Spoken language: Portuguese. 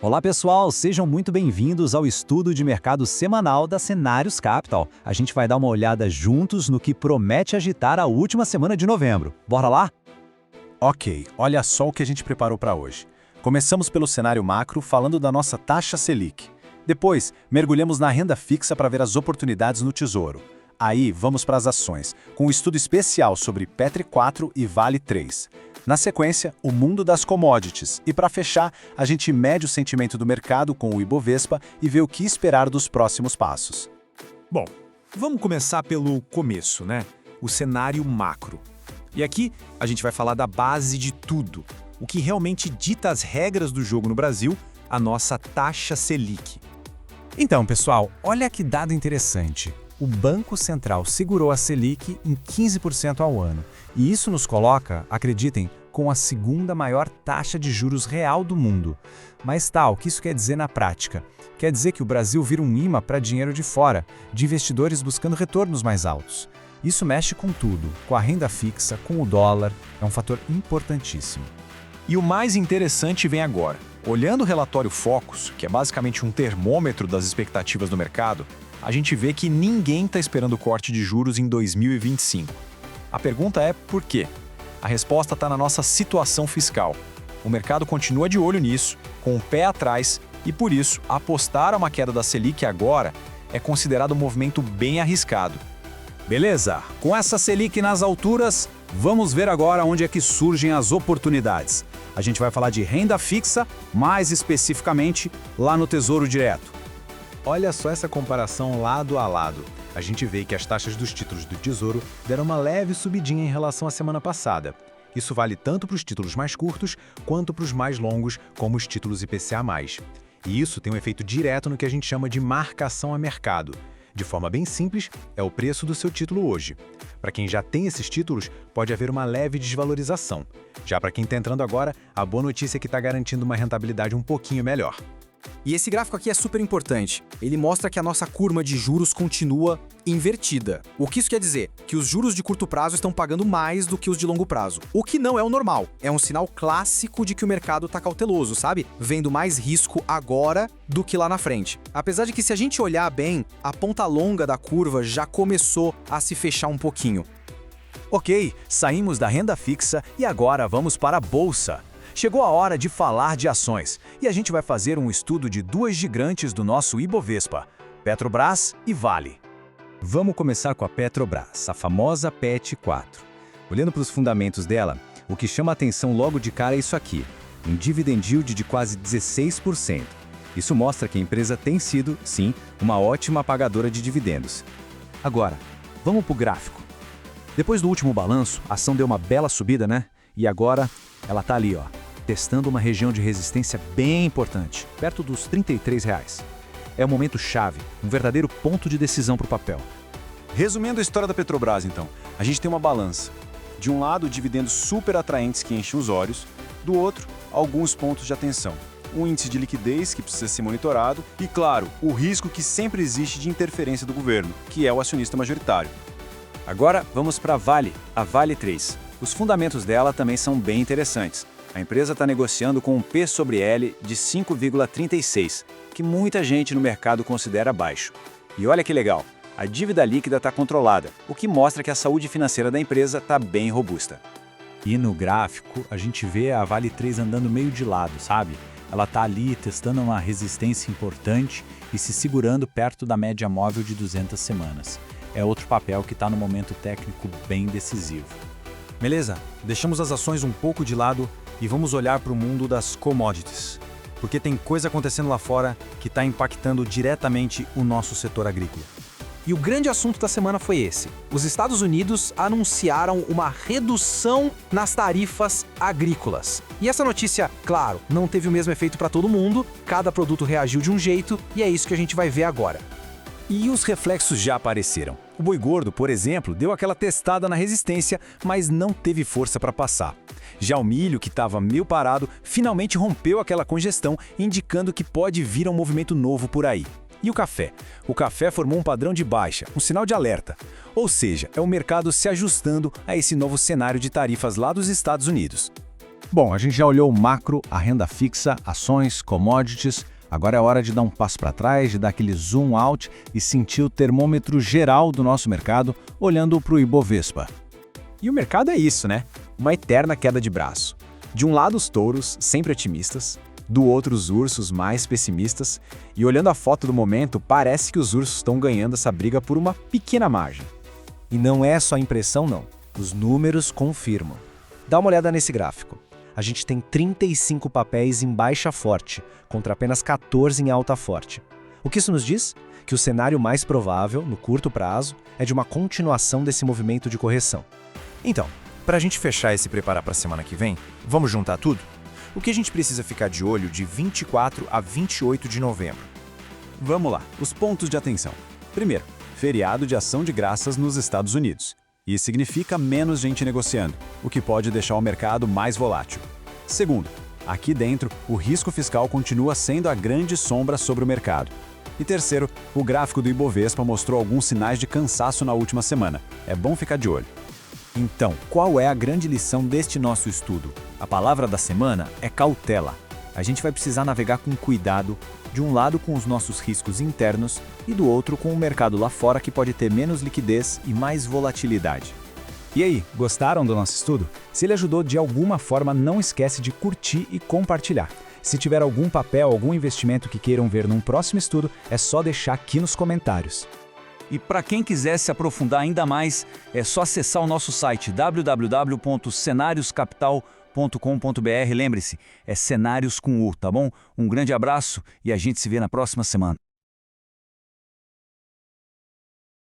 Olá pessoal, sejam muito bem-vindos ao estudo de mercado semanal da Cenários Capital. A gente vai dar uma olhada juntos no que promete agitar a última semana de novembro. Bora lá? Ok, olha só o que a gente preparou para hoje. Começamos pelo cenário macro, falando da nossa taxa Selic. Depois, mergulhamos na renda fixa para ver as oportunidades no Tesouro. Aí, vamos para as ações, com um estudo especial sobre Petri 4 e Vale 3. Na sequência, o mundo das commodities. E para fechar, a gente mede o sentimento do mercado com o Ibovespa e vê o que esperar dos próximos passos. Bom, vamos começar pelo começo, né? O cenário macro. E aqui a gente vai falar da base de tudo, o que realmente dita as regras do jogo no Brasil, a nossa taxa Selic. Então, pessoal, olha que dado interessante. O Banco Central segurou a Selic em 15% ao ano. E isso nos coloca, acreditem, com a segunda maior taxa de juros real do mundo. Mas o que isso quer dizer na prática? Quer dizer que o Brasil vira um imã para dinheiro de fora, de investidores buscando retornos mais altos. Isso mexe com tudo, com a renda fixa, com o dólar, é um fator importantíssimo. E o mais interessante vem agora. Olhando o relatório Focus, que é basicamente um termômetro das expectativas do mercado, a gente vê que ninguém está esperando corte de juros em 2025. A pergunta é por quê? A resposta está na nossa situação fiscal. O mercado continua de olho nisso, com o pé atrás, e por isso, apostar a uma queda da Selic agora é considerado um movimento bem arriscado. Beleza, com essa Selic nas alturas, vamos ver agora onde é que surgem as oportunidades. A gente vai falar de renda fixa, mais especificamente lá no Tesouro Direto. Olha só essa comparação lado a lado. A gente vê que as taxas dos títulos do Tesouro deram uma leve subidinha em relação à semana passada. Isso vale tanto para os títulos mais curtos quanto para os mais longos, como os títulos IPCA+. E isso tem um efeito direto no que a gente chama de marcação a mercado. De forma bem simples, é o preço do seu título hoje. Para quem já tem esses títulos, pode haver uma leve desvalorização. Já para quem está entrando agora, a boa notícia é que está garantindo uma rentabilidade um pouquinho melhor. E esse gráfico aqui é super importante. Ele mostra que a nossa curva de juros continua invertida. O que isso quer dizer? Que os juros de curto prazo estão pagando mais do que os de longo prazo. O que não é o normal. É um sinal clássico de que o mercado está cauteloso, sabe? Vendo mais risco agora do que lá na frente. Apesar de que, se a gente olhar bem, a ponta longa da curva já começou a se fechar um pouquinho. Ok, saímos da renda fixa e agora vamos para a bolsa. Chegou a hora de falar de ações, e a gente vai fazer um estudo de duas gigantes do nosso Ibovespa, Petrobras e Vale. Vamos começar com a Petrobras, a famosa PET 4. Olhando para os fundamentos dela, o que chama a atenção logo de cara é isso aqui, um dividend yield de quase 16%. Isso mostra que a empresa tem sido, sim, uma ótima pagadora de dividendos. Agora, vamos para o gráfico. Depois do último balanço, a ação deu uma bela subida, né? E agora, ela está ali, testando uma região de resistência bem importante, perto dos R$ 33. É um momento chave, um verdadeiro ponto de decisão para o papel. Resumindo a história da Petrobras, então, a gente tem uma balança. De um lado, dividendos super atraentes que enchem os olhos, do outro, alguns pontos de atenção. Um índice de liquidez que precisa ser monitorado e, claro, o risco que sempre existe de interferência do governo, que é o acionista majoritário. Agora, vamos para a Vale 3. Os fundamentos dela também são bem interessantes. A empresa está negociando com um P sobre L de 5,36, que muita gente no mercado considera baixo. E olha que legal, a dívida líquida está controlada, o que mostra que a saúde financeira da empresa está bem robusta. E no gráfico, a gente vê a Vale 3 andando meio de lado, sabe? Ela está ali testando uma resistência importante e se segurando perto da média móvel de 200 semanas. É outro papel que está no momento técnico bem decisivo. Beleza, deixamos as ações um pouco de lado e vamos olhar para o mundo das commodities. Porque tem coisa acontecendo lá fora que está impactando diretamente o nosso setor agrícola. E o grande assunto da semana foi esse. Os Estados Unidos anunciaram uma redução nas tarifas agrícolas. E essa notícia, claro, não teve o mesmo efeito para todo mundo, cada produto reagiu de um jeito e é isso que a gente vai ver agora. E os reflexos já apareceram. O boi gordo, por exemplo, deu aquela testada na resistência, mas não teve força para passar. Já o milho, que estava meio parado, finalmente rompeu aquela congestão, indicando que pode vir um movimento novo por aí. E o café? O café formou um padrão de baixa, um sinal de alerta. Ou seja, é o mercado se ajustando a esse novo cenário de tarifas lá dos Estados Unidos. Bom, a gente já olhou o macro, a renda fixa, ações, commodities. Agora é hora de dar um passo para trás, de dar aquele zoom out e sentir o termômetro geral do nosso mercado, olhando para o Ibovespa. E o mercado é isso, né? Uma eterna queda de braço. De um lado os touros, sempre otimistas, do outro os ursos, mais pessimistas, e olhando a foto do momento, parece que os ursos estão ganhando essa briga por uma pequena margem. E não é só impressão, não. Os números confirmam. Dá uma olhada nesse gráfico. A gente tem 35 papéis em baixa forte, contra apenas 14 em alta forte. O que isso nos diz? Que o cenário mais provável, no curto prazo, é de uma continuação desse movimento de correção. Então, para a gente fechar e se preparar para a semana que vem, vamos juntar tudo? O que a gente precisa ficar de olho de 24 a 28 de novembro? Vamos lá, os pontos de atenção. Primeiro, feriado de ação de graças nos Estados Unidos. Isso significa menos gente negociando, o que pode deixar o mercado mais volátil. Segundo, aqui dentro, o risco fiscal continua sendo a grande sombra sobre o mercado. E terceiro, o gráfico do Ibovespa mostrou alguns sinais de cansaço na última semana. É bom ficar de olho. Então, qual é a grande lição deste nosso estudo? A palavra da semana é cautela. A gente vai precisar navegar com cuidado, de um lado com os nossos riscos internos e do outro com o mercado lá fora que pode ter menos liquidez e mais volatilidade. E aí, gostaram do nosso estudo? Se ele ajudou de alguma forma, não esquece de curtir e compartilhar. Se tiver algum papel, algum investimento que queiram ver num próximo estudo, é só deixar aqui nos comentários. E para quem quiser se aprofundar ainda mais, é só acessar o nosso site www.cenarioscapital.com.br. Lembre-se, é cenários com U, tá bom? Um grande abraço e a gente se vê na próxima semana.